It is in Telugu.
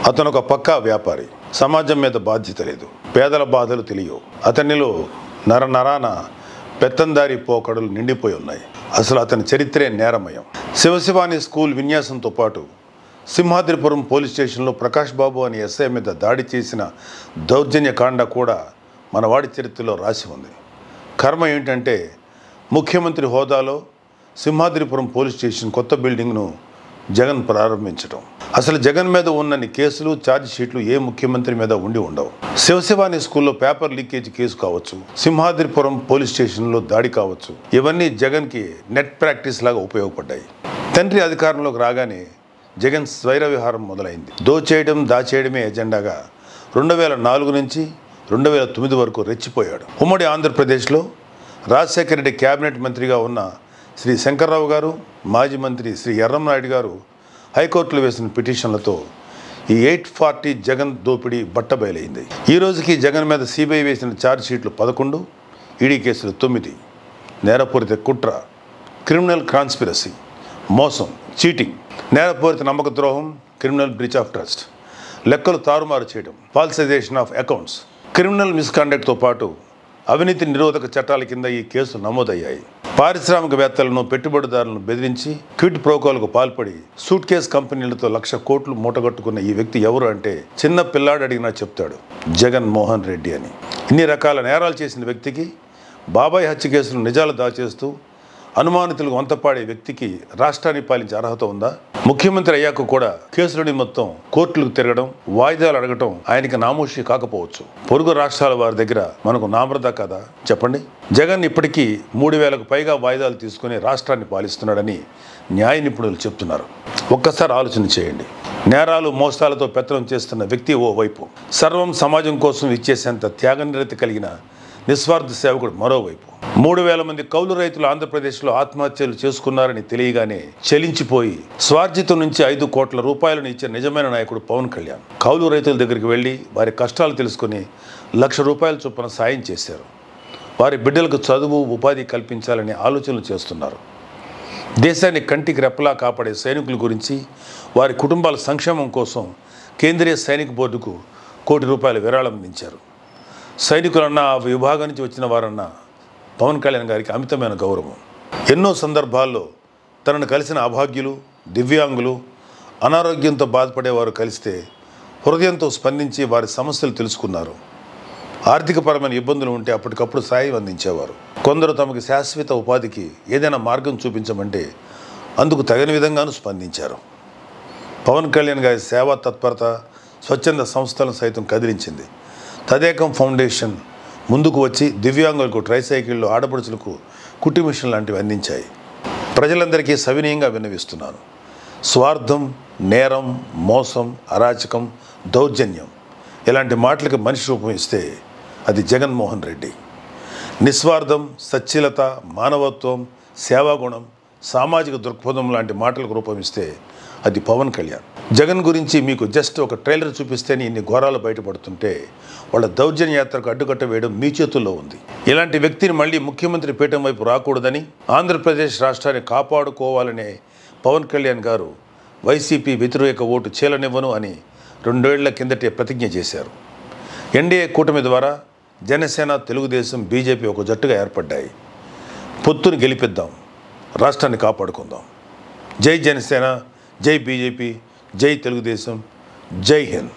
అతను ఒక పక్కా వ్యాపారి. సమాజం మీద బాధ్యత లేదు. పేదల బాధలు తెలియవు. అతనిలో నరనరాన పెత్తందారి పోకడలు నిండిపోయి ఉన్నాయి. అసలు అతని చరిత్రే నేరమయం. శివశివాని స్కూల్ విన్యాసంతో పాటు సింహాద్రిపురం పోలీస్ స్టేషన్లో ప్రకాష్ బాబు అనే ఎస్ఐ మీద దాడి చేసిన దౌర్జన్యకాండ కూడా మన వాడి చరిత్రలో రాసి ఉంది. కర్మ ఏంటంటే ముఖ్యమంత్రి హోదాలో సింహాద్రిపురం పోలీస్ స్టేషన్ కొత్త బిల్డింగ్ను జగన్ ప్రారంభించడం. అసలు జగన్ మీద ఉన్నన్ని కేసులు, ఛార్జ్ షీట్లు ఏ ముఖ్యమంత్రి మీద ఉండి ఉండవు. శివశివాని స్కూల్లో పేపర్ లీకేజ్ కేసు కావచ్చు, సింహాద్రిపురం పోలీస్ స్టేషన్లో దాడి కావచ్చు, ఇవన్నీ జగన్కి నెట్ ప్రాక్టీస్ లాగా ఉపయోగపడ్డాయి. తండ్రి అధికారంలోకి రాగానే జగన్ స్వైర విహారం మొదలైంది. దోచేయడం, దాచేయడమే ఎజెండాగా 2004 నుంచి 2009 వరకు రెచ్చిపోయాడు. ఉమ్మడి ఆంధ్రప్రదేశ్లో రాజశేఖర రెడ్డి క్యాబినెట్ మంత్రిగా ఉన్న శ్రీ శంకర్రావు గారు, మాజీ మంత్రి శ్రీ ఎర్రంనాయుడు గారు హైకోర్టులో వేసిన పిటిషన్లతో ఈ 840 జగన్ దోపిడీ బట్టబయలైంది. ఈ రోజుకి జగన్ మీద సిబిఐ వేసిన ఛార్జ్ షీట్లు 11, ఈడీ కేసులు 9. నేరపూరిత కుట్ర, క్రిమినల్ కాన్స్పిరసీ, మోసం, చీటింగ్, నేరపూరిత నమ్మక ద్రోహం, క్రిమినల్ బ్రీచ్ ఆఫ్ ట్రస్ట్, లెక్కలు తారుమారు చేయడం, ఫాల్సిజేషన్ ఆఫ్ అకౌంట్స్, క్రిమినల్ మిస్కాండక్ట్తో పాటు అవినీతి నిరోధక చట్టాల కింద ఈ కేసులు నమోదయ్యాయి. పారిశ్రామికవేత్తలను, పెట్టుబడిదారులను బెదిరించి క్విడ్ ప్రోకోలకు పాల్పడి సూట్ కేస్ కంపెనీలతో 1,00,000 కోట్లు మూటగట్టుకున్న ఈ వ్యక్తి ఎవరు అంటే చిన్న పిల్లాడు అడిగినా చెప్తాడు, జగన్ మోహన్ రెడ్డి అని. ఇన్ని రకాల నేరాలు చేసిన వ్యక్తికి, బాబాయ్ హత్య కేసులు నిజాలు దాచేస్తూ అనుమానితులకు వంతపాడే వ్యక్తికి రాష్ట్రాన్ని పాలించే అర్హత ఉందా? ముఖ్యమంత్రి అయ్యాక కూడా కేసులని మొత్తం కోర్టులకు తిరగడం, వాయిదాలు అడగటం ఆయనకి నామోషి కాకపోవచ్చు. పొరుగు రాష్ట్రాల వారి దగ్గర మనకు నామరదా కదా చెప్పండి. జగన్ ఇప్పటికీ 3,000కు పైగా వాయిదాలు తీసుకుని రాష్ట్రాన్ని పాలిస్తున్నాడని న్యాయ నిపుణులు చెప్తున్నారు. ఒక్కసారి ఆలోచన చేయండి. నేరాలు, మోసాలతో పెత్తనం చేస్తున్న వ్యక్తి ఓవైపు, సర్వం సమాజం కోసం ఇచ్చేసేంత త్యాగనిరతి కలిగిన నిస్వార్థ సేవకుడు మరోవైపు. 3,000 మంది కౌలు రైతులు ఆంధ్రప్రదేశ్లో ఆత్మహత్యలు చేసుకున్నారని తెలియగానే చెలించిపోయి స్వార్జితం నుంచి 5 కోట్ల రూపాయలను ఇచ్చే నిజమైన నాయకుడు పవన్ కళ్యాణ్. కౌలు రైతుల దగ్గరికి వెళ్ళి వారి కష్టాలు తెలుసుకుని 1,00,000 రూపాయల చొప్పున సాయం చేశారు. వారి బిడ్డలకు చదువు, ఉపాధి కల్పించాలని ఆలోచనలు చేస్తున్నారు. దేశాన్ని కంటికి రెప్పలా కాపాడే సైనికుల గురించి, వారి కుటుంబాల సంక్షేమం కోసం కేంద్రీయ సైనిక బోర్డుకు ₹1 కోటి విరాళం అందించారు. సైనికులన్నా, ఆ విభాగం నుంచి వచ్చిన వారన్నా పవన్ కళ్యాణ్ గారికి అమితమైన గౌరవం. ఎన్నో సందర్భాల్లో తనను కలిసిన అభాగ్యులు, దివ్యాంగులు, అనారోగ్యంతో బాధపడేవారు కలిస్తే హృదయంతో స్పందించి వారి సమస్యలు తెలుసుకున్నారు. ఆర్థికపరమైన ఇబ్బందులు ఉంటే అప్పటికప్పుడు సాయం అందించేవారు. కొందరు తమకు శాశ్వత ఉపాధికి ఏదైనా మార్గం చూపించమంటే అందుకు తగిన విధంగానూ స్పందించారు. పవన్ కళ్యాణ్ గారి సేవా తత్పరత స్వచ్ఛంద సంస్థలను సైతం కదిలించింది. తదేకం ఫౌండేషన్ ముందుకు వచ్చి దివ్యాంగులకు ట్రైసైకిళ్ళు, ఆడపడుచులకు కుట్టి మిషన్ లాంటివి అందించాయి. ప్రజలందరికీ సవినయంగా విన్నవిస్తున్నాను. స్వార్థం, నేరం, మోసం, అరాచకం, దౌర్జన్యం ఇలాంటి మాటలకు మనిషి రూపం ఇస్తే అది జగన్మోహన్ రెడ్డి. నిస్వార్థం, సచ్ఛీలత, మానవత్వం, సేవాగుణం, సామాజిక దృక్పథం లాంటి మాటలకు రూపమిస్తే అది పవన్ కళ్యాణ్. జగన్ గురించి మీకు జస్ట్ ఒక ట్రైలర్ చూపిస్తేనే ఇన్ని ఘోరాలు బయటపడుతుంటే వాళ్ళ దౌర్జన్య యాత్రకు అడ్డుకట్ట వేయడం మీ చేతుల్లో ఉంది. ఇలాంటి వ్యక్తిని మళ్ళీ ముఖ్యమంత్రి పీఠం వైపు రాకూడదని, ఆంధ్రప్రదేశ్ రాష్ట్రాన్ని కాపాడుకోవాలనే పవన్ కళ్యాణ్ గారు వైసీపీ వ్యతిరేక ఓటు చీలనివ్వను అని 2 ఏళ్ల కిందటే ప్రతిజ్ఞ చేశారు. ఎన్డీఏ కూటమి ద్వారా జనసేన, తెలుగుదేశం, బీజేపీ ఒక జట్టుగా ఏర్పడ్డాయి. పొత్తుని గెలిపిద్దాం, రాష్ట్రాన్ని కాపాడుకుందాం. జై జనసేన, జై బీజేపీ, జై తెలుగుదేశం, జై హింద్.